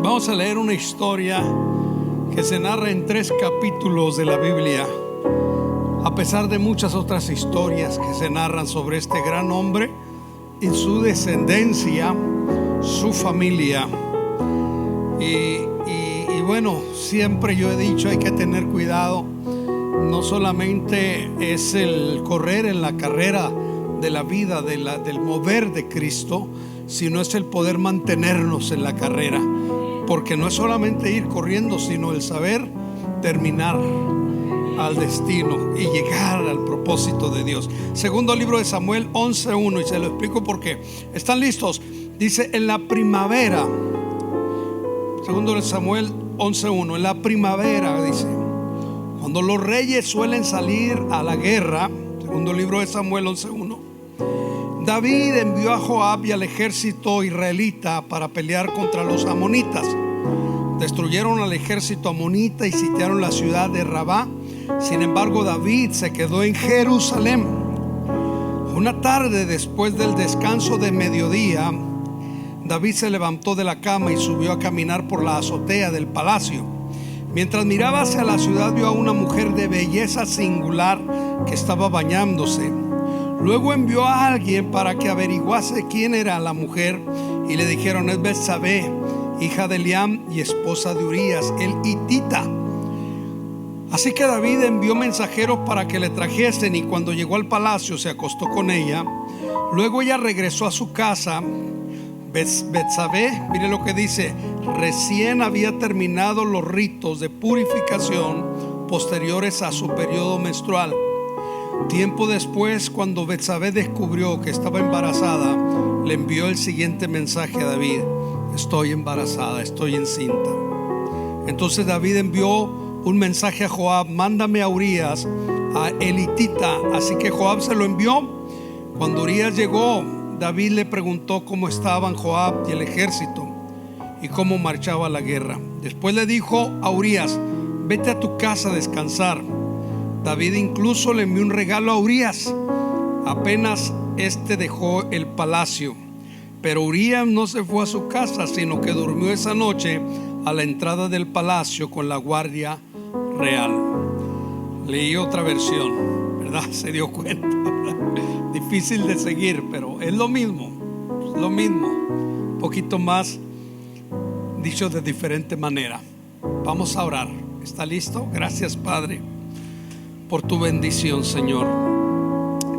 Vamos a leer una historia que se narra en 3 capítulos de la Biblia, a pesar de muchas otras historias que se narran sobre este gran hombre y su descendencia, su familia. Y bueno, siempre yo he dicho, hay que tener cuidado. No solamente es el correr en la carrera de la vida, del mover de Cristo, sino es el poder mantenernos en la carrera, porque no es solamente ir corriendo, sino el saber terminar al destino y llegar al propósito de Dios. Segundo libro de Samuel 11:1, y se lo explico por qué. ¿Están listos? Dice: en la primavera, segundo de Samuel 11:1, en la primavera, dice, cuando los reyes suelen salir a la guerra. Segundo libro de Samuel 11:1. David envió a Joab y al ejército israelita para pelear contra los amonitas. Destruyeron al ejército amonita y sitiaron la ciudad de Rabá. Sin embargo, David se quedó en Jerusalén. Una tarde, después del descanso de mediodía, David se levantó de la cama y subió a caminar por la azotea del palacio. Mientras miraba hacia la ciudad, vio a una mujer de belleza singular que estaba bañándose. Luego envió a alguien para que averiguase quién era la mujer, y le dijeron: es Betsabé, hija de Eliam y esposa de Urías el hitita. Así que David envió mensajeros para que le trajesen, y cuando llegó al palacio se acostó con ella. Luego ella regresó a su casa. Betsabé, mire lo que dice, recién había terminado los ritos de purificación posteriores a su periodo menstrual. Tiempo después, cuando Betsabé descubrió que estaba embarazada, le envió el siguiente mensaje a David: estoy embarazada, estoy encinta. Entonces David envió un mensaje a Joab: mándame a Urías, a el hitita. Así que Joab se lo envió. Cuando Urías llegó, David le preguntó cómo estaban Joab y el ejército y cómo marchaba la guerra. Después le dijo a Urías: vete a tu casa a descansar. David incluso le envió un regalo a Urías apenas este dejó el palacio. Pero Urías no se fue a su casa, sino que durmió esa noche a la entrada del palacio con la guardia real. Leí otra versión, ¿verdad? Se dio cuenta. Difícil de seguir, pero es lo mismo. Es lo mismo. Un poquito más dicho de diferente manera. Vamos a orar. ¿Está listo? Gracias, Padre, por tu bendición, Señor.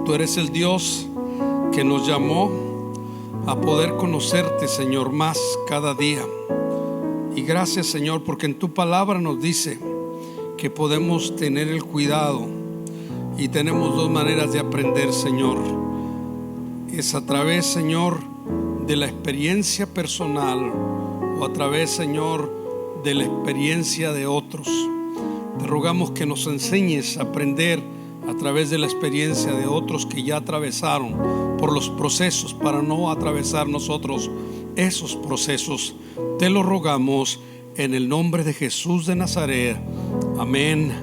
Tú eres el Dios que nos llamó a poder conocerte, Señor, más cada día. Y gracias, Señor, porque en tu palabra nos dice que podemos tener el cuidado, y tenemos 2 maneras de aprender, Señor. Es a través, Señor, de la experiencia personal, o a través, Señor, de la experiencia de otros. Te rogamos que nos enseñes a aprender a través de la experiencia de otros que ya atravesaron por los procesos, para no atravesar nosotros esos procesos. Te lo rogamos en el nombre de Jesús de Nazaret. Amén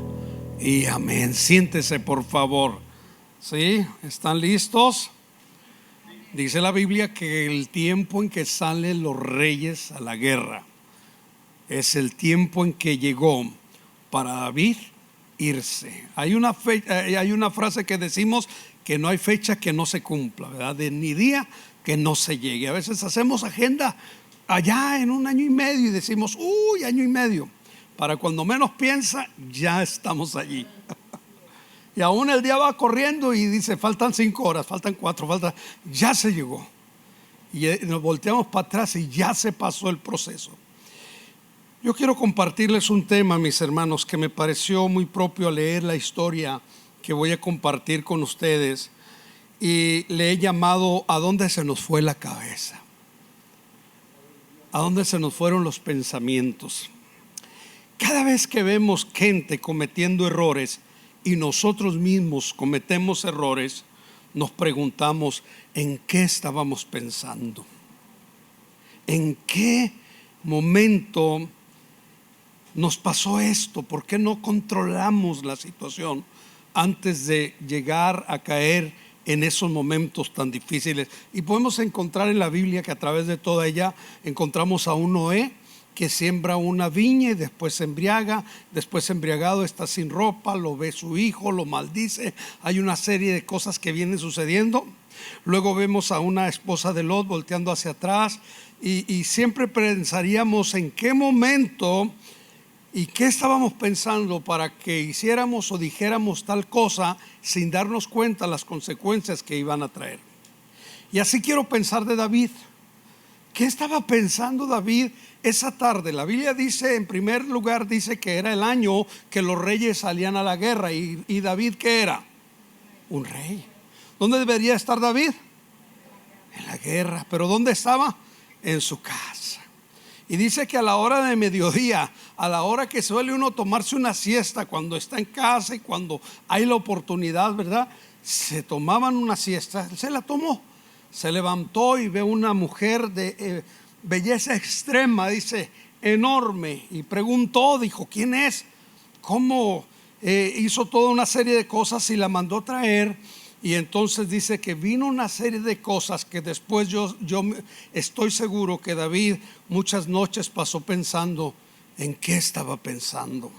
y amén. Siéntese, por favor. ¿Sí? ¿Están listos? Dice la Biblia que el tiempo en que salen los reyes a la guerra es el tiempo en que llegó para David irse. Hay una frase que decimos que no hay fecha que no se cumpla, ¿verdad? Ni día que no se llegue. A veces hacemos agenda allá en 1 año y medio y decimos: uy, año y medio. Para cuando menos piensa, ya estamos allí. Y aún el día va corriendo y dice: faltan 5 horas, faltan 4, ya se llegó. Y nos volteamos para atrás y ya se pasó el proceso. Yo quiero compartirles un tema, mis hermanos, que me pareció muy propio al leer la historia que voy a compartir con ustedes, y le he llamado: ¿a dónde se nos fue la cabeza? ¿A dónde se nos fueron los pensamientos? Cada vez que vemos gente cometiendo errores y nosotros mismos cometemos errores, nos preguntamos: ¿en qué estábamos pensando? ¿En qué momento nos pasó esto? ¿Por qué no controlamos la situación antes de llegar a caer en esos momentos tan difíciles? Y podemos encontrar en la Biblia que a través de toda ella encontramos a un Noé que siembra una viña y después se embriaga, después embriagado está sin ropa, lo ve su hijo, lo maldice. Hay una serie de cosas que vienen sucediendo. Luego vemos a una esposa de Lot volteando hacia atrás y siempre pensaríamos en qué momento y qué estábamos pensando para que hiciéramos o dijéramos tal cosa sin darnos cuenta las consecuencias que iban a traer. Y así quiero pensar de David. ¿Qué estaba pensando David esa tarde? La Biblia dice, en primer lugar, dice que era el año que los reyes salían a la guerra. ¿Y David qué era? Un rey. ¿Dónde debería estar David? En la guerra. ¿Pero dónde estaba? En su casa. Y dice que a la hora de mediodía, a la hora que suele uno tomarse una siesta, cuando está en casa y cuando hay la oportunidad, ¿verdad? Se tomaban una siesta. Se la tomó. Se levantó y ve una mujer de belleza extrema, dice, enorme. Y preguntó, dijo, ¿quién es? ¿Cómo? Hizo toda una serie de cosas y la mandó traer. Y entonces dice que vino una serie de cosas que después yo estoy seguro que David muchas noches pasó pensando en qué estaba pensando.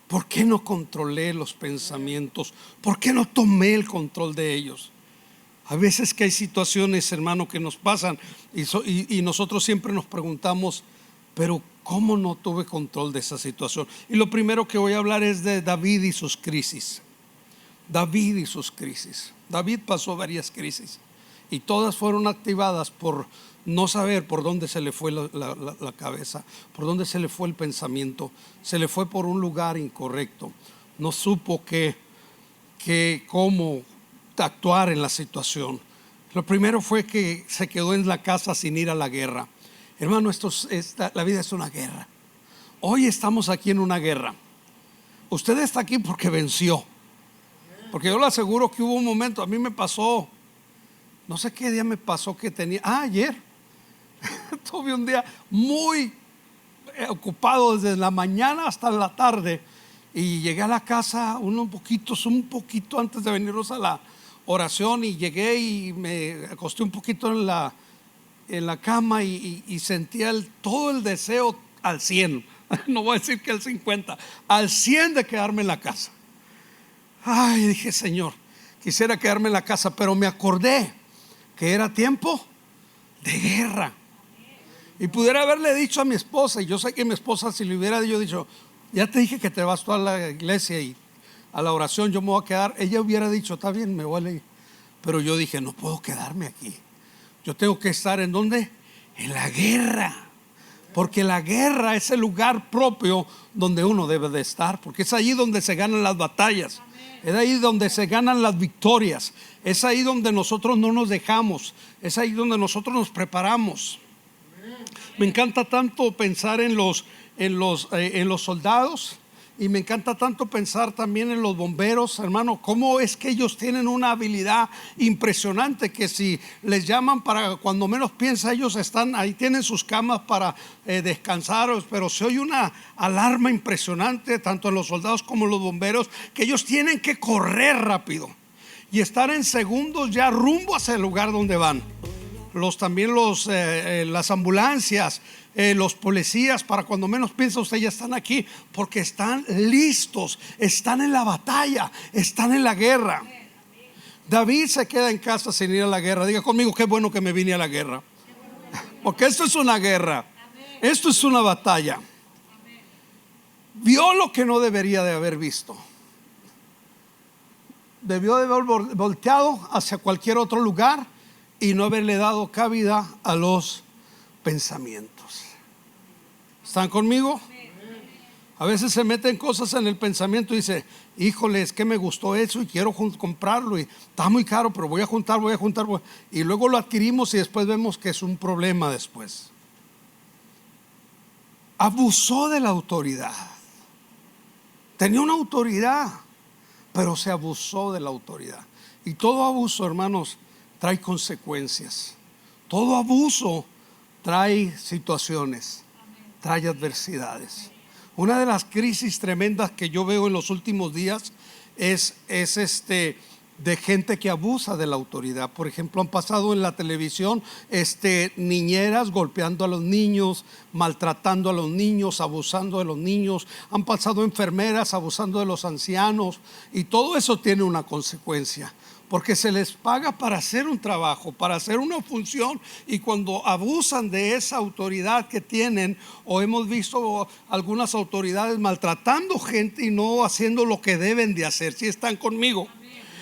¿Por qué no controlé los pensamientos? ¿Por qué no tomé el control de ellos? A veces que hay situaciones, hermano, que nos pasan y nosotros siempre nos preguntamos, pero ¿cómo no tuve control de esa situación? Y lo primero que voy a hablar es de David y sus crisis. David y sus crisis. David pasó varias crisis y todas fueron activadas por no saber por dónde se le fue la cabeza, por dónde se le fue el pensamiento. Se le fue por un lugar incorrecto. No supo cómo actuar en la situación. Lo primero fue que se quedó en la casa sin ir a la guerra. Hermano, la vida es una guerra. Hoy estamos aquí en una guerra. Usted está aquí porque venció. Porque yo le aseguro que hubo un momento, a mí me pasó, no sé qué día me pasó que tenía, ayer tuve un día muy ocupado desde la mañana hasta la tarde y llegué a la casa un poquito antes de venirnos a la oración y llegué y me acosté un poquito en la cama y sentía todo el deseo al 100, no voy a decir que al 50, al 100 de quedarme en la casa. Ay, dije, Señor, quisiera quedarme en la casa, pero me acordé que era tiempo de guerra. Y pudiera haberle dicho a mi esposa, y yo sé que mi esposa, si le hubiera dicho, ya te dije que te vas tú a la iglesia y a la oración, yo me voy a quedar, ella hubiera dicho, está bien, me voy a ir. Pero yo dije, no puedo quedarme aquí. Yo tengo que estar ¿en dónde? En la guerra. Porque la guerra es el lugar propio donde uno debe de estar, porque es allí donde se ganan las batallas. Es ahí donde se ganan las victorias. Es ahí donde nosotros no nos dejamos. Es ahí donde nosotros nos preparamos. Me encanta tanto pensar en los soldados. Y me encanta tanto pensar también en los bomberos, hermano. Cómo es que ellos tienen una habilidad impresionante, que si les llaman para cuando menos piensa, ellos están ahí, tienen sus camas para descansar. Pero se oye una alarma impresionante tanto en los soldados como en los bomberos, que ellos tienen que correr rápido y estar en segundos ya rumbo hacia el lugar donde van. También las ambulancias, los policías, para cuando menos piensa usted ya están aquí, porque están listos, están en la batalla, están en la guerra. David se queda en casa sin ir a la guerra. Diga conmigo, qué bueno que me vine a la guerra, porque esto es una guerra, esto es una batalla. Vio lo que no debería de haber visto. Debió de haber volteado hacia cualquier otro lugar y no haberle dado cabida a los pensamientos. ¿Están conmigo? A veces se meten cosas en el pensamiento y dice, híjole, es que me gustó eso y quiero comprarlo y está muy caro, pero voy a juntar. Y luego lo adquirimos y después vemos que es un problema después. Abusó de la autoridad. Tenía una autoridad, pero se abusó de la autoridad. Y todo abuso, hermanos, trae consecuencias. Todo abuso trae situaciones, trae adversidades. Una de las crisis tremendas que yo veo en los últimos días es de gente que abusa de la autoridad. Por ejemplo, han pasado en la televisión niñeras golpeando a los niños, maltratando a los niños, abusando de los niños. Han pasado enfermeras abusando de los ancianos, y todo eso tiene una consecuencia, porque se les paga para hacer un trabajo, para hacer una función, y cuando abusan de esa autoridad que tienen, o hemos visto algunas autoridades maltratando gente y no haciendo lo que deben de hacer. Si están conmigo.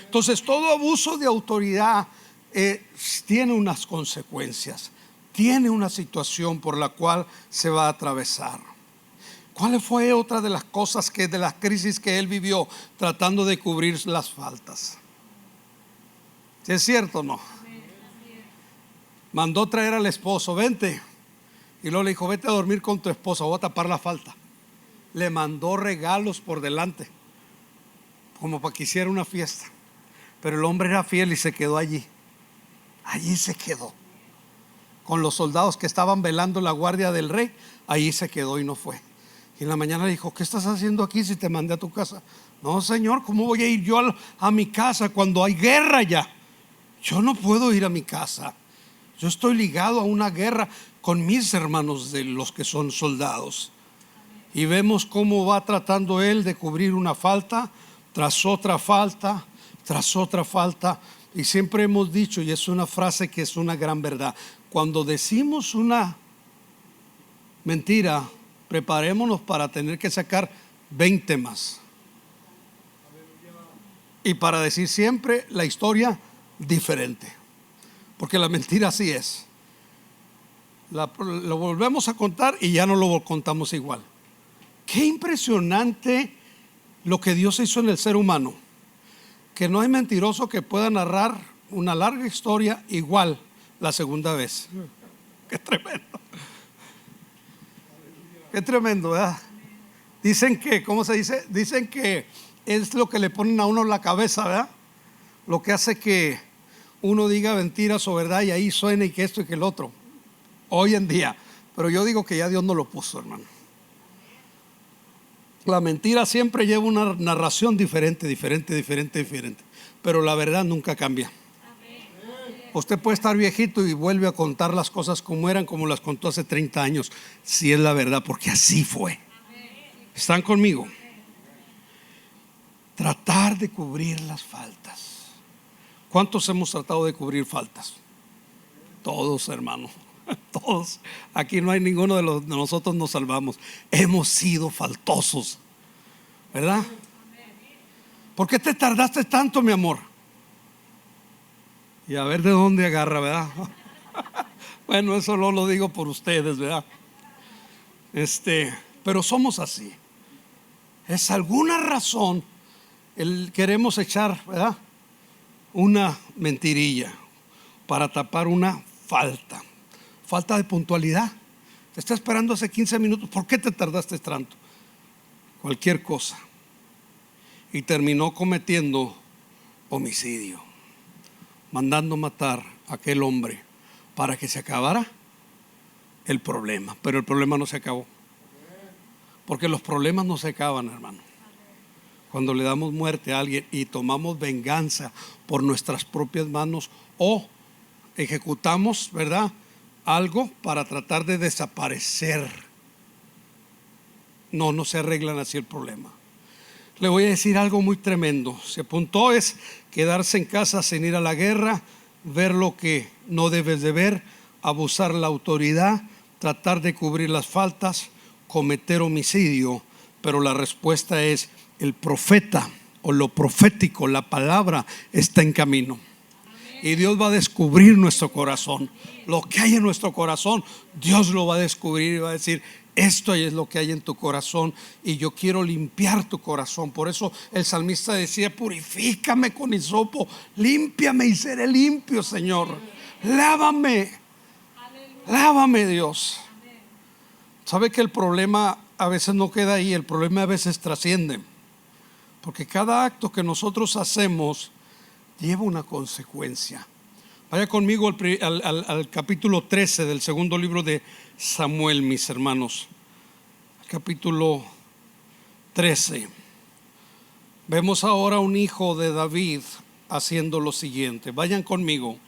Entonces, todo abuso de autoridad tiene unas consecuencias, tiene una situación por la cual se va a atravesar. ¿Cuál fue otra de las cosas de las crisis que él vivió tratando de cubrir las faltas? ¿Sí es cierto o no? Mandó traer al esposo, vente. Y luego le dijo, vete a dormir con tu esposa, voy a tapar la falta. Le mandó regalos por delante, como para que hiciera una fiesta. Pero el hombre era fiel y se quedó allí. Allí se quedó. Con los soldados que estaban velando la guardia del rey, allí se quedó y no fue. Y en la mañana le dijo, ¿qué estás haciendo aquí si te mandé a tu casa? No, señor, ¿cómo voy a ir yo a mi casa cuando hay guerra ya? Yo no puedo ir a mi casa. Yo estoy ligado a una guerra con mis hermanos de los que son soldados. Y vemos cómo va tratando él de cubrir una falta tras otra falta, tras otra falta. Y siempre hemos dicho, y es una frase que es una gran verdad: cuando decimos una mentira, preparémonos para tener que sacar 20 más, y para decir siempre la historia diferente, porque la mentira así es. Lo volvemos a contar y ya no lo contamos igual. Qué impresionante lo que Dios hizo en el ser humano, que no hay mentiroso que pueda narrar una larga historia igual la segunda vez. Qué tremendo. Qué tremendo, ¿verdad? Dicen que, ¿cómo se dice? Dicen que es lo que le ponen a uno en la cabeza, ¿verdad? Lo que hace que uno diga mentiras o verdad, y ahí suena y que esto y que el otro. Hoy en día. Pero yo digo que ya Dios no lo puso, hermano. La mentira siempre lleva una narración diferente. Pero la verdad nunca cambia. Usted puede estar viejito y vuelve a contar las cosas como eran, como las contó hace 30 años, si es la verdad, porque así fue. ¿Están conmigo? Tratar de cubrir las faltas. ¿Cuántos hemos tratado de cubrir faltas? Todos, hermano. Todos. Aquí no hay ninguno de nosotros nos salvamos. Hemos sido faltosos, ¿verdad? ¿Por qué te tardaste tanto, mi amor? Y a ver de dónde agarra, ¿verdad? Bueno, eso no lo digo por ustedes, ¿verdad? Pero somos así. Es alguna razón queremos echar, ¿verdad?, una mentirilla para tapar una falta de puntualidad. Te está esperando hace 15 minutos. ¿Por qué te tardaste tanto? Cualquier cosa. Y terminó cometiendo homicidio, mandando matar a aquel hombre para que se acabara el problema. Pero el problema no se acabó, porque los problemas no se acaban, hermano, cuando le damos muerte a alguien y tomamos venganza por nuestras propias manos, o ejecutamos, ¿verdad?, algo para tratar de desaparecer. No se arreglan así el problema. Le voy a decir algo muy tremendo. Se apuntó es quedarse en casa sin ir a la guerra, ver lo que no debes de ver, abusar la autoridad, tratar de cubrir las faltas, cometer homicidio. Pero la respuesta es: el profeta o lo profético, la palabra está en camino. Y Dios va a descubrir nuestro corazón. Lo que hay en nuestro corazón, Dios lo va a descubrir y va a decir: esto es lo que hay en tu corazón y yo quiero limpiar tu corazón. Por eso el salmista decía: purifícame con hisopo, límpiame y seré limpio, Señor. Lávame, Dios. ¿Sabe que el problema a veces no queda ahí? El problema a veces trasciende, porque cada acto que nosotros hacemos lleva una consecuencia. Vaya conmigo al capítulo 13 del segundo libro de Samuel, mis hermanos. Capítulo 13. Vemos ahora un hijo de David haciendo lo siguiente. Vayan conmigo.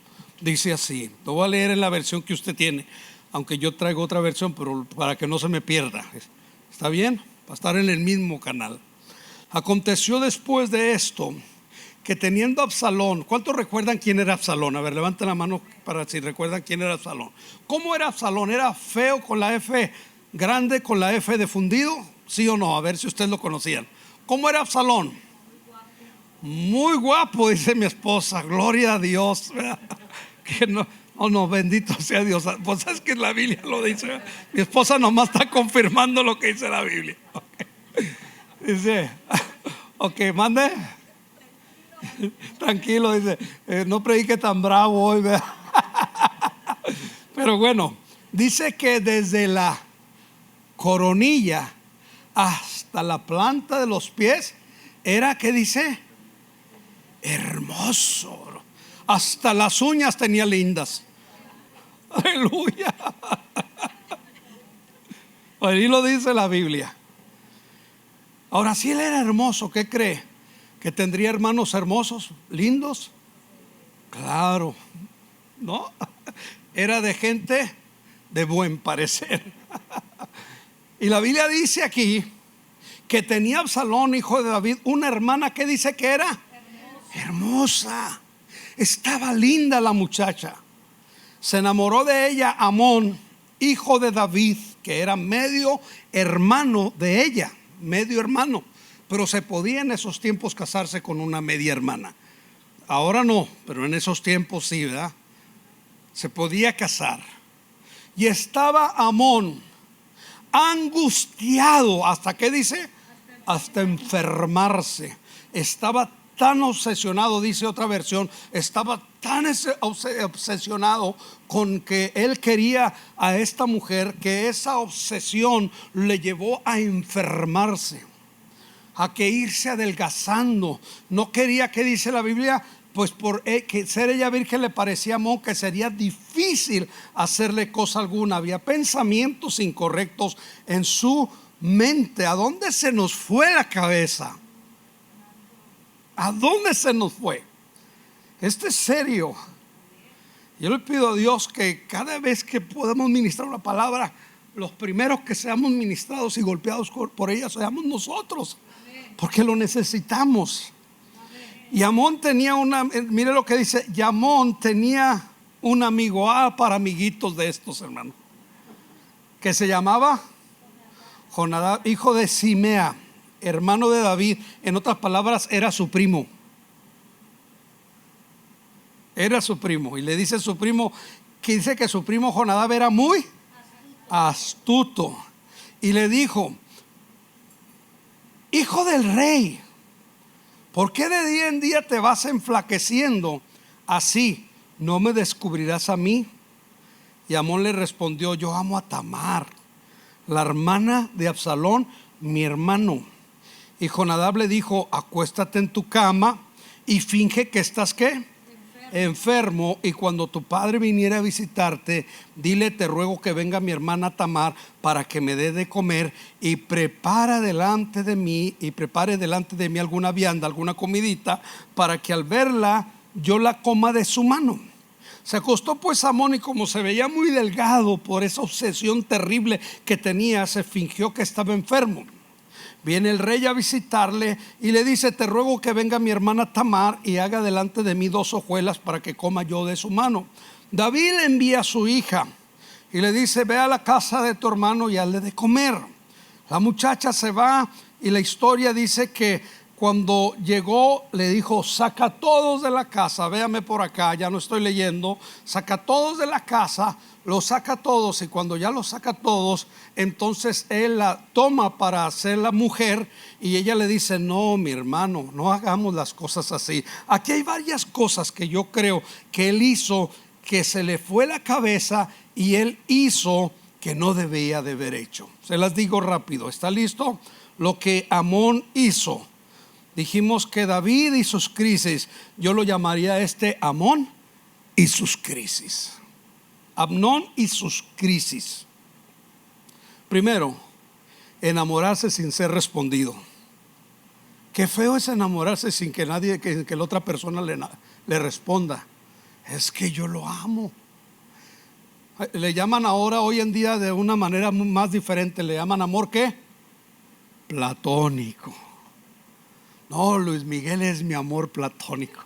Dice así. Lo voy a leer en la versión que usted tiene, aunque yo traigo otra versión, pero para que no se me pierda. ¿Está bien? Va a estar en el mismo canal. Aconteció después de esto que teniendo Absalón, ¿cuántos recuerdan quién era Absalón? A ver, levanten la mano para si recuerdan quién era Absalón. ¿Cómo era Absalón? ¿Era feo con la F grande, con la F de fundido? ¿Sí o no? A ver si ustedes lo conocían. ¿Cómo era Absalón? Muy guapo, dice mi esposa. Gloria a Dios. Que no, oh no, bendito sea Dios. Pues es que la Biblia lo dice. Mi esposa nomás está confirmando lo que dice la Biblia. Okay. Dice, ok, mande. Tranquilo, dice, no predique tan bravo hoy, ¿verdad? Pero bueno, dice que desde la coronilla hasta la planta de los pies era, ¿qué dice? Hermoso. Hasta las uñas tenía lindas. Aleluya. Ahí lo dice la Biblia. Ahora, si él era hermoso, ¿qué cree? ¿Que tendría hermanos hermosos, lindos? Claro, ¿no? Era de gente de buen parecer. Y la Biblia dice aquí que tenía Absalón, hijo de David, una hermana que dice que era hermosa. Estaba linda la muchacha. Se enamoró de ella Amón, hijo de David, que era medio hermano de ella, medio hermano. Pero se podía en esos tiempos casarse con una media hermana. Ahora no, pero en esos tiempos sí, ¿verdad? Se podía casar. Y estaba Amón angustiado, ¿hasta qué dice? Hasta enfermarse. Estaba tan obsesionado, dice otra versión, estaba tan obsesionado con que él quería a esta mujer, que esa obsesión le llevó a enfermarse, a que irse adelgazando. No quería, ¿qué dice la Biblia? Pues por que ser ella virgen le parecía a Amón que sería difícil hacerle cosa alguna. Había pensamientos incorrectos en su mente. ¿A dónde se nos fue la cabeza? ¿A dónde se nos fue? Esto es serio. Yo le pido a Dios que cada vez que podamos ministrar una palabra, los primeros que seamos ministrados y golpeados por ella seamos nosotros, porque lo necesitamos. Y Amón tenía mire lo que dice, y Amón tenía un amigo, para amiguitos de estos hermanos, que se llamaba Jonadab, hijo de Simea, hermano de David. En otras palabras, era su primo. Era su primo. Y le dice su primo, que dice que su primo Jonadab era muy astuto. Y le dijo, hijo del rey, ¿por qué de día en día te vas enflaqueciendo así? ¿No me descubrirás a mí? Y Amón le respondió, yo amo a Tamar, la hermana de Absalón, mi hermano. Y Jonadab le dijo, acuéstate en tu cama y finge que estás, ¿qué? Enfermo, y cuando tu padre viniera a visitarte, dile, te ruego que venga mi hermana Tamar para que me dé de comer y prepare delante de mí alguna vianda, alguna comidita, para que al verla yo la coma de su mano. Se acostó pues Amón, y como se veía muy delgado por esa obsesión terrible que tenía, se fingió que estaba enfermo. Viene el rey a visitarle y le dice, te ruego que venga mi hermana Tamar y haga delante de mí 2 hojuelas para que coma yo de su mano. David envía a su hija y le dice, ve a la casa de tu hermano y hazle de comer. La muchacha se va, y la historia dice que cuando llegó le dijo, saca todos de la casa, véame por acá, ya no estoy leyendo, saca todos de la casa, los saca todos, y cuando ya los saca todos, entonces él la toma para ser la mujer, y ella le dice, no, mi hermano, no hagamos las cosas así. Aquí hay varias cosas que yo creo que él hizo, que se le fue la cabeza, y él hizo que no debía de haber hecho. Se las digo rápido, ¿está listo? Lo que Amón hizo. Dijimos que David y sus crisis, yo lo llamaría Amón y sus crisis. Amnón y sus crisis. Primero, enamorarse sin ser respondido. Qué feo es enamorarse sin que nadie, que la otra persona le responda. Es que yo lo amo. Le llaman ahora, hoy en día, de una manera más diferente. Le llaman amor, ¿qué? Platónico. No, Luis Miguel es mi amor platónico.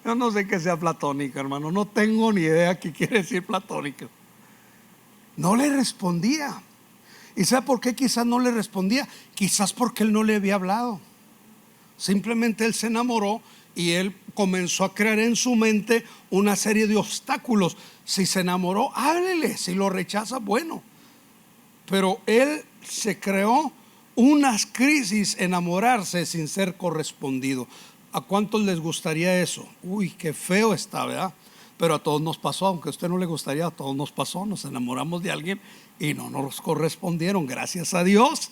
Yo no sé qué sea platónico, hermano. No tengo ni idea qué quiere decir platónico. No le respondía. ¿Y sabe por qué quizás no le respondía? Quizás porque él no le había hablado. Simplemente él se enamoró y él comenzó a crear en su mente una serie de obstáculos. Si se enamoró, háblele. Si lo rechaza, bueno. Pero él se creó unas crisis, enamorarse sin ser correspondido. ¿A cuántos les gustaría eso? Uy, qué feo está, ¿verdad? Pero a todos nos pasó, aunque a usted no le gustaría, a todos nos pasó. Nos enamoramos de alguien y no nos correspondieron, gracias a Dios.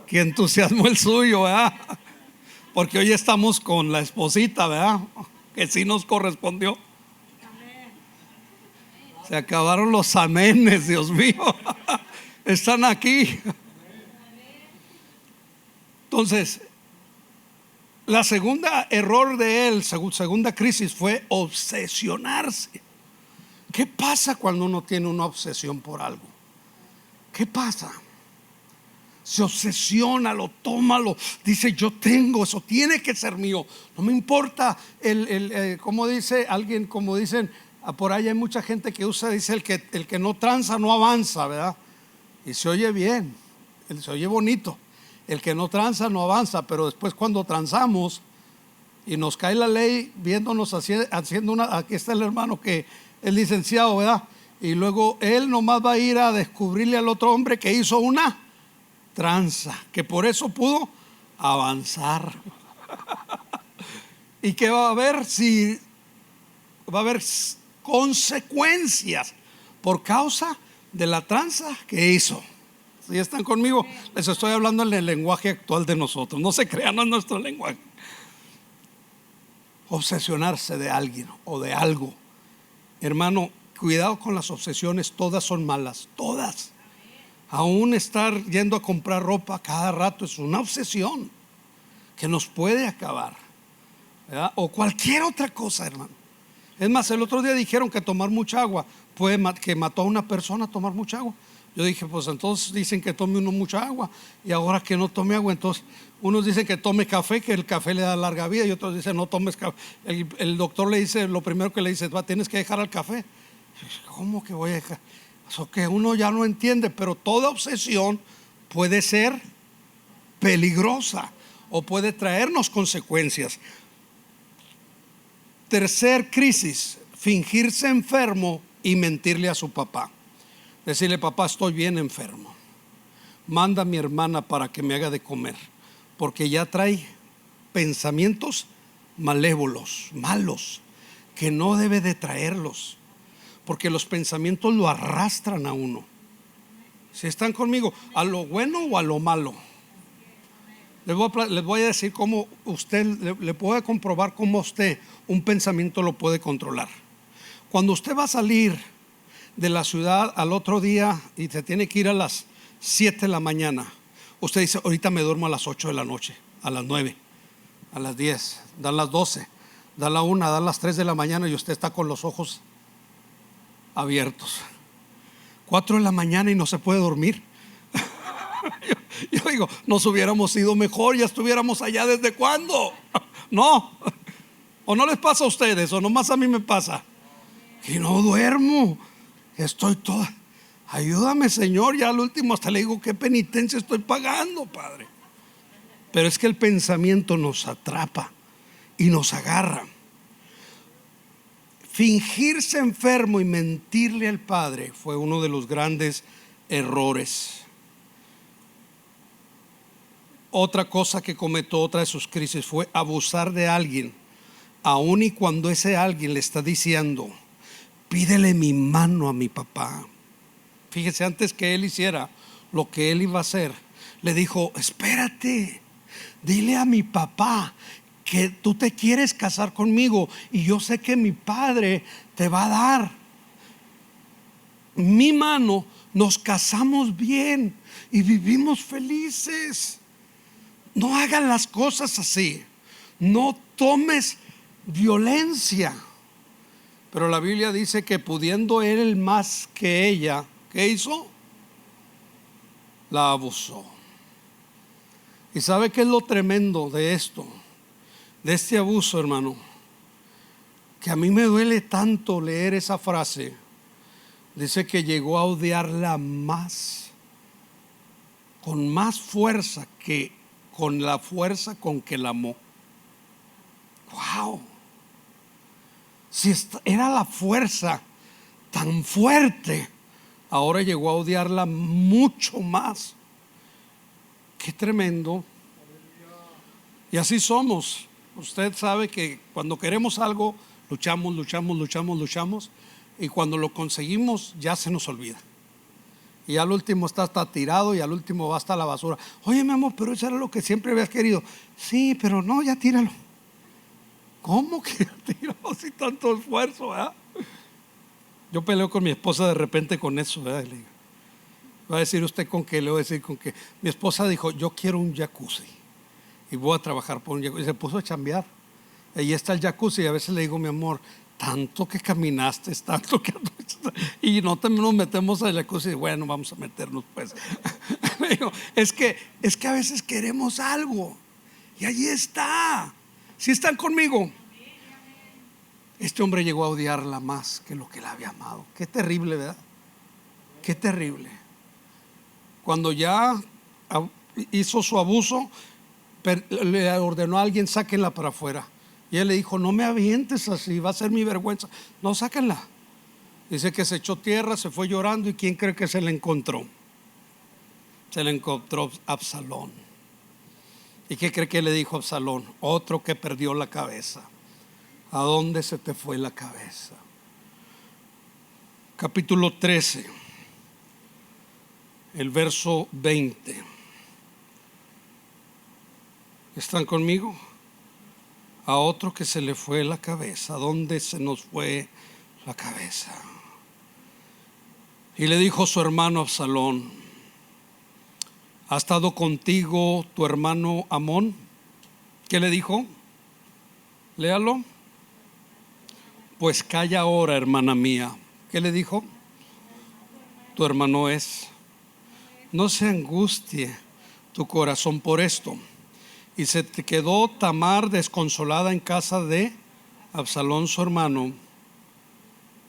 Qué entusiasmo el suyo, ¿verdad? Porque hoy estamos con la esposita, ¿verdad? Que sí nos correspondió. Se acabaron los amenes, Dios mío. Están aquí. Entonces, la segunda error de él, segunda crisis, fue obsesionarse. ¿Qué pasa cuando uno tiene una obsesión por algo? ¿Qué pasa? Se obsesiona, lo toma, dice yo tengo, eso tiene que ser mío. No me importa como dice alguien, como dicen por ahí hay mucha gente que usa, dice el que no tranza no avanza, ¿verdad? Y se oye bien, se oye bonito. El que no tranza no avanza, pero después cuando transamos y nos cae la ley viéndonos haciendo aquí está el hermano que es licenciado, ¿verdad? Y luego él nomás va a ir a descubrirle al otro hombre que hizo una tranza, que por eso pudo avanzar. Y que va a haber consecuencias por causa de la tranza que hizo. ¿Sí están conmigo? Les estoy hablando en el lenguaje actual de nosotros. No se crean, no es nuestro lenguaje. Obsesionarse de alguien o de algo. Hermano, cuidado con las obsesiones, todas son malas, todas. Aún estar yendo a comprar ropa cada rato es una obsesión que nos puede acabar, ¿verdad? O cualquier otra cosa, hermano. Es más, el otro día dijeron que tomar mucha agua que mató a una persona tomar mucha agua. Yo dije, pues entonces dicen que tome uno mucha agua y ahora que no tome agua, entonces unos dicen que tome café, que el café le da larga vida, y otros dicen no tomes café. El doctor le dice, lo primero que le dice, tienes que dejar el café. ¿Cómo que voy a dejar? Eso que uno ya no entiende, pero toda obsesión puede ser peligrosa o puede traernos consecuencias. Tercer crisis, fingirse enfermo y mentirle a su papá. Decirle, papá, estoy bien enfermo. Manda a mi hermana para que me haga de comer, porque ya trae pensamientos malévolos, malos, que no debe de traerlos, porque los pensamientos lo arrastran a uno. Si están conmigo, a lo bueno o a lo malo. Les voy a decir cómo usted le puede comprobar cómo usted un pensamiento lo puede controlar. Cuando usted va a salir de la ciudad al otro día y se tiene que ir a las 7 de la mañana, usted dice, ahorita me duermo a las 8 de la noche, a las 9, a las 10, dan las 12, dan la 1, dan las 3 de la mañana y usted está con los ojos abiertos. 4 de la mañana y no se puede dormir. Yo digo, nos hubiéramos ido mejor, ya estuviéramos allá desde cuándo. No, o no les pasa a ustedes, o nomás a mí me pasa que no duermo, estoy toda, ayúdame Señor, ya al último hasta le digo qué penitencia estoy pagando, Padre. Pero es que el pensamiento nos atrapa y nos agarra. Fingirse enfermo y mentirle al Padre fue uno de los grandes errores. Otra cosa que cometió, otra de sus crisis, fue abusar de alguien, aun y cuando ese alguien le está diciendo, pídele mi mano a mi papá. Fíjese, antes que él hiciera lo que él iba a hacer, le dijo, espérate, dile a mi papá que tú te quieres casar conmigo y yo sé que mi padre te va a dar mi mano, nos casamos bien y vivimos felices. no hagas las cosas así, no tomes violencia. Pero la Biblia dice que pudiendo él más que ella, ¿qué hizo? La abusó. ¿Y sabe qué es lo tremendo de esto? De este abuso, hermano, que a mí me duele tanto leer esa frase. Dice que llegó a odiarla más, con más fuerza que con la fuerza con que la amó. Wow. Si era la fuerza tan fuerte, ahora llegó a odiarla mucho más. Qué tremendo. Y así somos. Usted sabe que cuando queremos algo, luchamos. Y cuando lo conseguimos, ya se nos olvida. Y al último está tirado y al último va hasta la basura. Oye, mi amor, pero eso era lo que siempre habías querido. Sí, pero no, ya tíralo. ¿Cómo que ya tíralo sin tanto esfuerzo, verdad? Yo peleo con mi esposa de repente con eso, ¿verdad? Le digo, va a decir usted con qué. Le voy a decir con que mi esposa dijo, yo quiero un jacuzzi y voy a trabajar por un jacuzzi. Y se puso a chambear. Ahí está el jacuzzi y a veces le digo, mi amor, tanto que caminaste, tanto que y no nos metemos al jacuzzi. Bueno, vamos a meternos pues. Le digo, es que a veces queremos algo y allí está. ¿Sí están conmigo? Este hombre llegó a odiarla más que lo que la había amado. Qué terrible, ¿verdad? Qué terrible. Cuando ya hizo su abuso, le ordenó a alguien, sáquenla para afuera. Y él le dijo, no me avientes así, va a ser mi vergüenza. No, sáquenla. Dice que se echó tierra, se fue llorando. ¿Y quién cree que se le encontró? Se le encontró Absalón. ¿Y qué cree que le dijo Absalón? Otro que perdió la cabeza. ¿A dónde se te fue la cabeza? Capítulo 13, el verso 20. ¿Están conmigo? A otro que se le fue la cabeza. ¿A dónde se nos fue la cabeza? Y le dijo su hermano Absalón, ¿ha estado contigo tu hermano Amón? ¿Qué le dijo? Léalo. Pues calla ahora, hermana mía. ¿Qué le dijo? Tu hermano es. No se angustie tu corazón por esto. Y se te quedó Tamar desconsolada en casa de Absalón su hermano.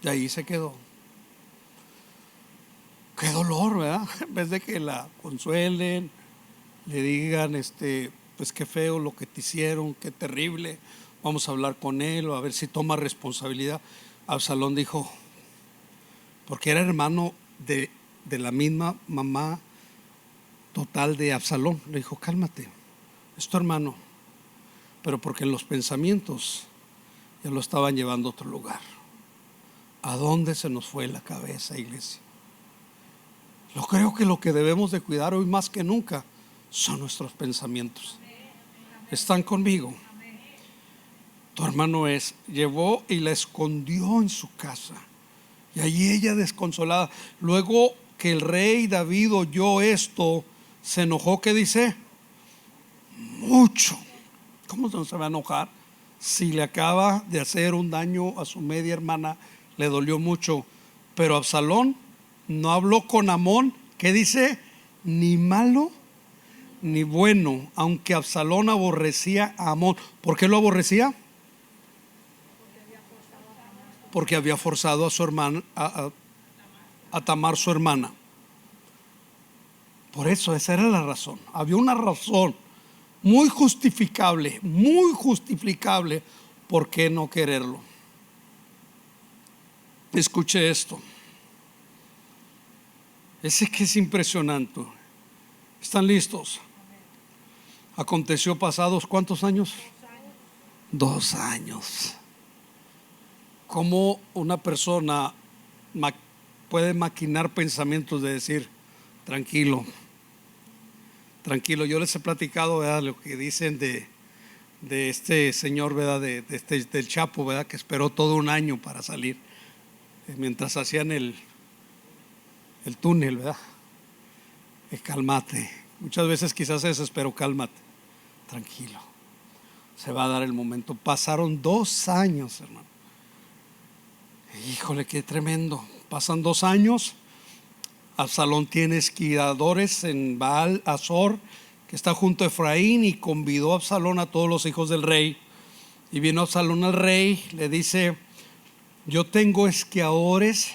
Y ahí se quedó. Qué dolor, ¿verdad? En vez de que la consuelen, le digan, pues qué feo lo que te hicieron, qué terrible. Vamos a hablar con él o a ver si toma responsabilidad. Absalón dijo, porque era hermano de la misma mamá total de Absalón. Le dijo, cálmate, es tu hermano. Pero porque en los pensamientos ya lo estaban llevando a otro lugar. ¿A dónde se nos fue la cabeza, iglesia? Yo creo que lo que debemos de cuidar hoy más que nunca son nuestros pensamientos. ¿Están conmigo? Tu hermano es. Llevó y la escondió en su casa. Y allí ella desconsolada. Luego que el rey David oyó esto, se enojó. ¿Qué dice? Mucho. ¿Cómo no se va a enojar? Si le acaba de hacer un daño a su media hermana, le dolió mucho. Pero Absalón no habló con Amón. ¿Qué dice? Ni malo ni bueno. Aunque Absalón aborrecía a Amón. ¿Por qué lo aborrecía? Porque había forzado a su hermana a Tamar, su hermana. Por eso, esa era la razón. Había una razón muy justificable por qué no quererlo. Escuche esto. Ese que es impresionante. ¿Están listos? Aconteció pasados ¿cuántos años? 2 años. ¿Cómo una persona puede maquinar pensamientos de decir, tranquilo? Yo les he platicado, ¿verdad?, lo que dicen de este señor, ¿verdad?, del Chapo, ¿verdad?, que esperó todo un año para salir, mientras hacían el túnel, ¿verdad? Cálmate. Muchas veces quizás se desesperó, cálmate. tranquilo, se va a dar el momento. Pasaron 2 años, hermano. Híjole, qué tremendo. Pasan 2 años. Absalón tiene esquiadores en Baal Azor, que está junto a Efraín, y convidó a Absalón a todos los hijos del rey. Y vino Absalón al rey, le dice: yo tengo esquiadores,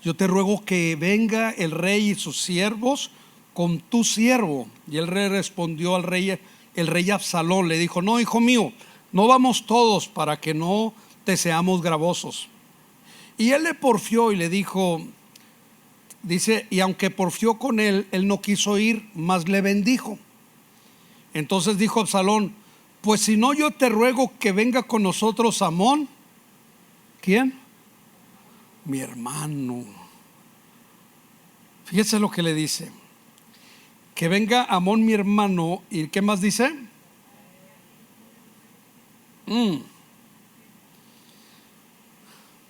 yo te ruego que venga el rey y sus siervos con tu siervo. Y el rey respondió al rey, el rey Absalón le dijo: no, hijo mío, no vamos todos, para que no te seamos gravosos. Y él le porfió y le dijo, dice, y aunque porfió con él, él no quiso ir, mas le bendijo. Entonces dijo Absalón: pues si no, yo te ruego que venga con nosotros Amón. ¿Quién? Mi hermano. Fíjese lo que le dice: que venga Amón mi hermano. ¿Y qué más dice?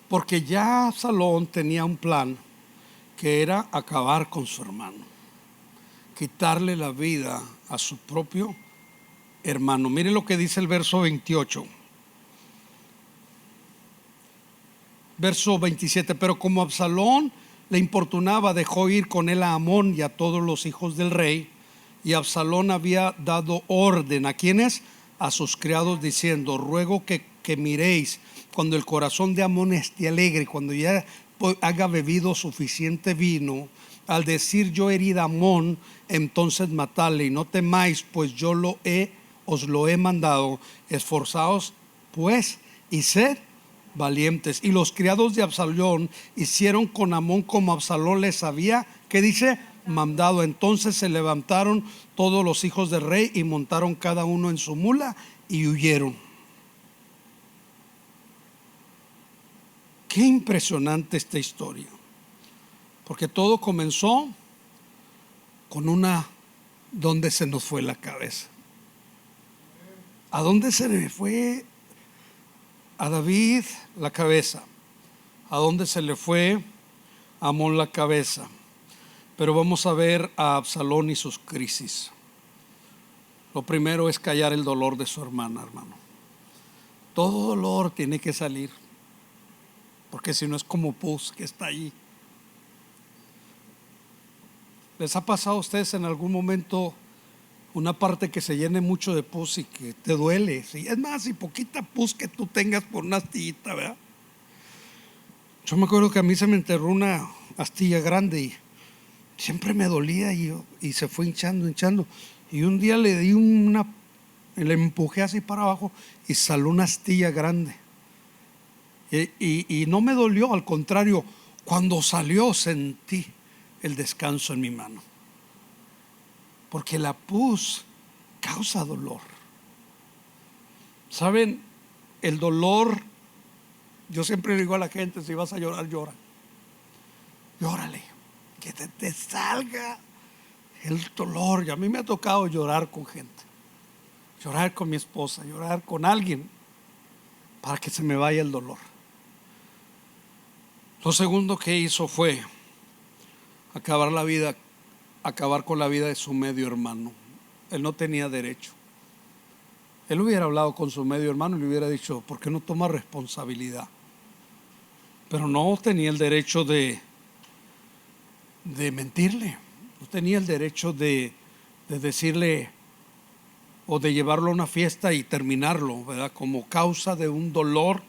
Porque ya Absalón tenía un plan, que era acabar con su hermano, quitarle la vida a su propio hermano. Mire lo que dice el verso 28. Verso 27. Pero como Absalón le importunaba, dejó ir con él a Amón y a todos los hijos del rey. Y Absalón había dado orden ¿a quiénes? A sus criados, diciendo: ruego que miréis cuando el corazón de Amón esté alegre, cuando ya haya bebido suficiente vino, al decir yo herí a Amón, entonces matadle, y no temáis, pues yo os lo he mandado. Esforzaos pues y sed valientes. Y los criados de Absalón hicieron con Amón como Absalón les había, ¿qué dice? Mandado. Entonces se levantaron todos los hijos del rey y montaron cada uno en su mula y huyeron. Qué impresionante esta historia, porque todo comenzó con donde se nos fue la cabeza. ¿A dónde se le fue a David la cabeza? ¿A dónde se le fue a Amón la cabeza? Pero vamos a ver a Absalón y sus crisis. Lo primero es callar el dolor de su hermana, hermano. Todo dolor tiene que salir, porque si no es como pus que está allí. ¿Les ha pasado a ustedes en algún momento una parte que se llene mucho de pus y que te duele? ¿Sí? Es más, y poquita pus que tú tengas por una astillita, ¿verdad? Yo me acuerdo que a mí se me enterró una astilla grande y siempre me dolía, y se fue hinchando. Y un día le empujé así para abajo y salió una astilla grande. Y no me dolió, al contrario, cuando salió sentí el descanso en mi mano, porque la pus causa dolor. ¿Saben? El dolor, yo siempre le digo a la gente: si vas a llorar, llora. Llórale, que te salga el dolor. Y a mí me ha tocado llorar con gente, llorar con mi esposa, llorar con alguien, para que se me vaya el dolor. Lo segundo que hizo fue acabar con la vida de su medio hermano. Él no tenía derecho. Él hubiera hablado con su medio hermano y le hubiera dicho: ¿por qué no toma responsabilidad? Pero no tenía el derecho de mentirle. No tenía el derecho de decirle, o de llevarlo a una fiesta y terminarlo, ¿verdad? Como causa de un dolor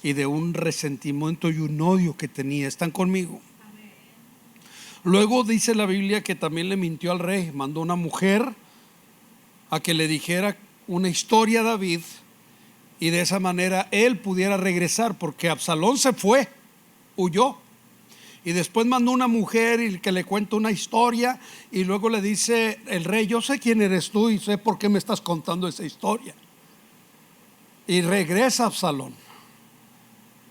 y de un resentimiento y un odio que tenía. ¿Están conmigo? Amén. Luego dice la Biblia que también le mintió al rey. Mandó una mujer a que le dijera una historia a David, y de esa manera él pudiera regresar, porque Absalón se fue, huyó. Y después mandó una mujer y que le cuenta una historia, y luego le dice el rey: yo sé quién eres tú y sé por qué me estás contando esa historia. Y regresa Absalón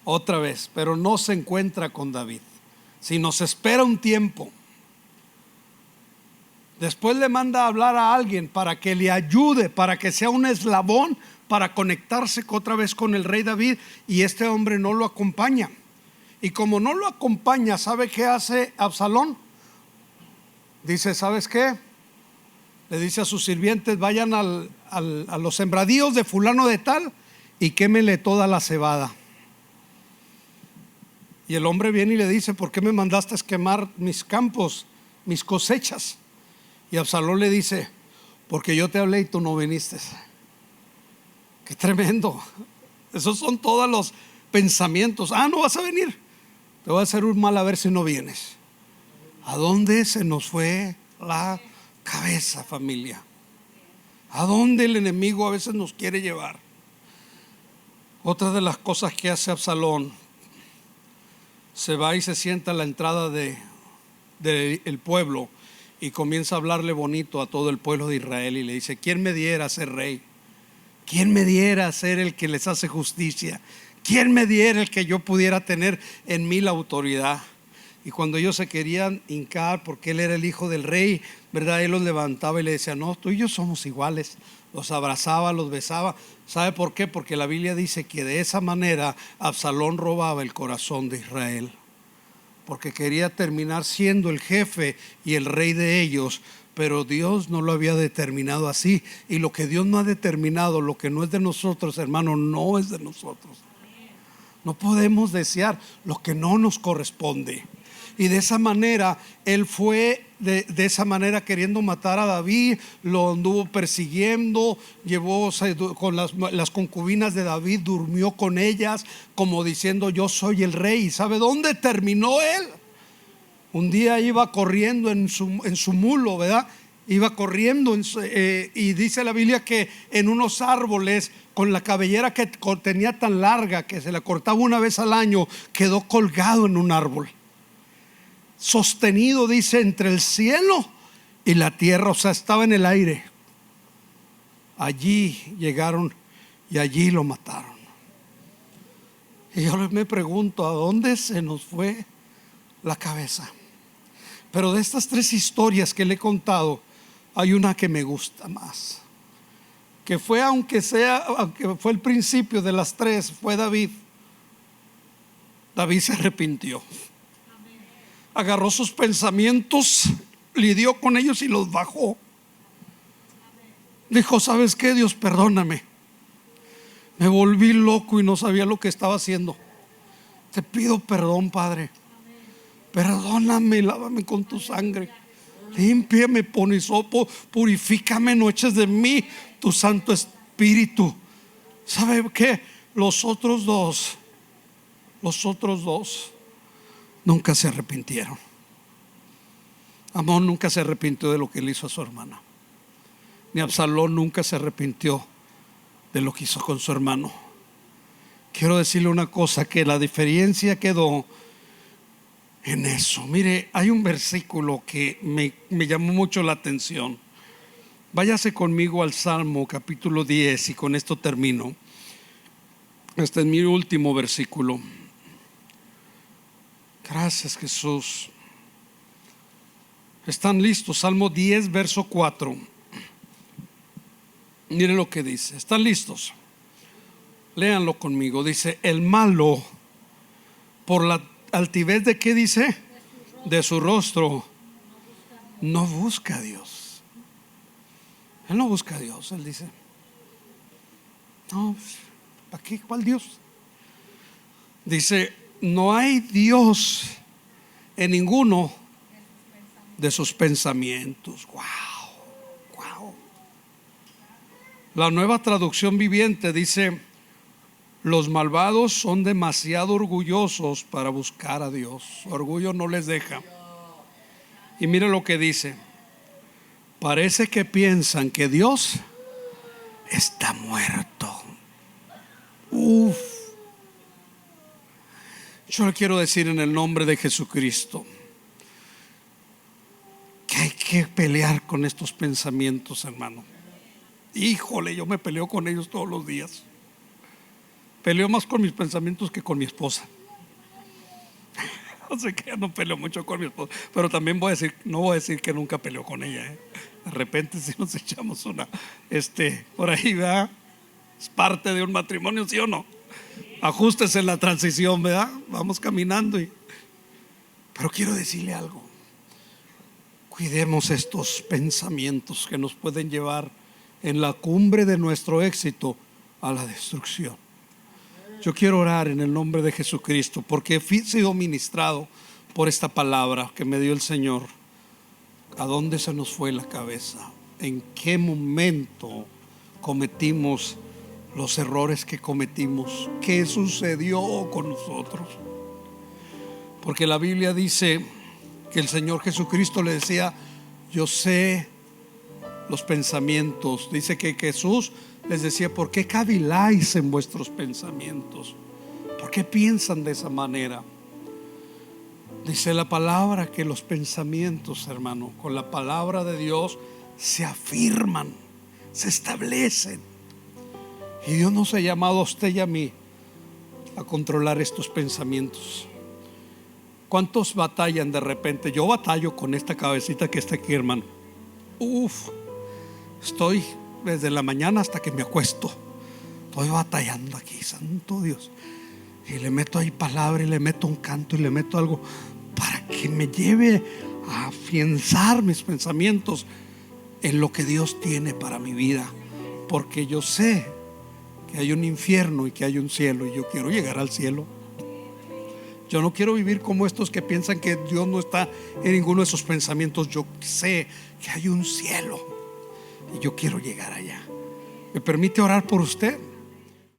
otra vez, pero no se encuentra con David, sino se espera un tiempo. Después le manda a hablar a alguien para que le ayude, para que sea un eslabón para conectarse otra vez con el rey David, y este hombre no lo acompaña. Y como no lo acompaña, ¿sabe qué hace Absalón? Dice: ¿sabes qué? le dice a sus sirvientes: vayan a los sembradíos de fulano de tal y quémele toda la cebada. Y el hombre viene y le dice: ¿por qué me mandaste a quemar mis campos, mis cosechas? Y Absalón le dice: porque yo te hablé y tú no viniste. Qué tremendo. Esos son todos los pensamientos. No vas a venir, te voy a hacer un mal a ver si no vienes. ¿A dónde se nos fue la cabeza, familia? ¿A dónde el enemigo a veces nos quiere llevar? Otra de las cosas que hace Absalón: se va y se sienta a la entrada del pueblo y comienza a hablarle bonito a todo el pueblo de Israel y le dice: ¿quién me diera a ser rey? ¿Quién me diera a ser el que les hace justicia? ¿Quién me diera el que yo pudiera tener en mí la autoridad? Y cuando ellos se querían hincar porque él era el hijo del rey, ¿verdad?, él los levantaba y le decía: no, tú y yo somos iguales. Los abrazaba, los besaba. ¿Sabe por qué? Porque la Biblia dice que de esa manera Absalón robaba el corazón de Israel, porque quería terminar siendo el jefe y el rey de ellos. Pero Dios no lo había determinado así. Y lo que Dios no ha determinado, lo que no es de nosotros, hermano, no es de nosotros. No podemos desear lo que no nos corresponde. Y de esa manera él fue de esa manera queriendo matar a David. Lo anduvo persiguiendo, llevó con las concubinas de David, durmió con ellas, como diciendo: yo soy el rey. ¿Y sabe dónde terminó él? Un día iba corriendo en su mulo, ¿verdad? Iba corriendo y dice la Biblia que en unos árboles, con la cabellera que tenía tan larga que se la cortaba una vez al año, quedó colgado en un árbol, sostenido, dice, entre el cielo y la tierra. O sea, estaba en el aire. Allí llegaron y allí lo mataron. Y yo me pregunto: ¿a dónde se nos fue la cabeza? Pero de estas tres historias que le he contado, hay una que me gusta más, que fue, aunque fue el principio de las tres, fue David. David se arrepintió. Agarró sus pensamientos, lidió con ellos y los bajó. Dijo: ¿sabes qué, Dios? Perdóname, me volví loco y no sabía lo que estaba haciendo. Te pido perdón, Padre. Perdóname, lávame con tu sangre, límpiame, pon hisopo, purifícame, no eches de mí tu Santo Espíritu. ¿Sabe qué? Los otros dos nunca se arrepintieron. Amón nunca se arrepintió de lo que le hizo a su hermana, ni Absalón nunca se arrepintió de lo que hizo con su hermano. Quiero decirle una cosa, que la diferencia quedó en eso. Mire, hay un versículo que me llamó mucho la atención. Váyase conmigo al Salmo capítulo 10 y con esto termino. Este es mi último versículo. Gracias, Jesús. ¿Están listos? Salmo 10, verso 4. Mire lo que dice. ¿Están listos? Léanlo conmigo. Dice: el malo, por la altivez de ¿qué dice? De su rostro, no busca a Dios. Él no busca a Dios. Él dice: no, ¿para qué? ¿Cuál Dios? Dice: no hay Dios en ninguno de sus pensamientos. Wow. La Nueva Traducción Viviente dice: los malvados son demasiado orgullosos para buscar a Dios. Su orgullo no les deja. Y mire lo que dice: parece que piensan que Dios está muerto. Yo le quiero decir en el nombre de Jesucristo que hay que pelear con estos pensamientos, hermano. Híjole, yo me peleo con ellos todos los días. Peleo más con mis pensamientos que con mi esposa. No sé, que no peleo mucho con mi esposa, pero también no voy a decir que nunca peleo con ella. De repente si nos echamos una por ahí, ¿verdad? Es parte de un matrimonio, ¿sí o no? Ajustes en la transición, ¿verdad? Vamos caminando. Pero quiero decirle algo: Cuidemos estos pensamientos que nos pueden llevar en la cumbre de nuestro éxito a la destrucción. Yo quiero orar en el nombre de Jesucristo, porque he sido ministrado por esta palabra que me dio el Señor. ¿A dónde se nos fue la cabeza? ¿En qué momento cometimos los errores que cometimos? ¿Qué sucedió con nosotros? Porque la Biblia dice que el Señor Jesucristo le decía: yo sé los pensamientos. Dice que Jesús les decía: ¿por qué caviláis en vuestros pensamientos? ¿Por qué piensan de esa manera? Dice la palabra que los pensamientos, hermano, con la palabra de Dios se afirman, se establecen. Y Dios nos ha llamado a usted y a mí a controlar estos pensamientos. ¿Cuántos batallan de repente? Yo batallo con esta cabecita que está aquí, hermano. Estoy desde la mañana hasta que me acuesto. Estoy batallando aquí, santo Dios. Y le meto ahí palabra, y le meto un canto, y le meto algo para que me lleve a afianzar mis pensamientos en lo que Dios tiene para mi vida. Porque yo sé que hay un infierno y que hay un cielo, y yo quiero llegar al cielo. Yo no quiero vivir como estos que piensan que Dios no está en ninguno de esos pensamientos. Yo sé que hay un cielo y yo quiero llegar allá. ¿Me permite orar por usted?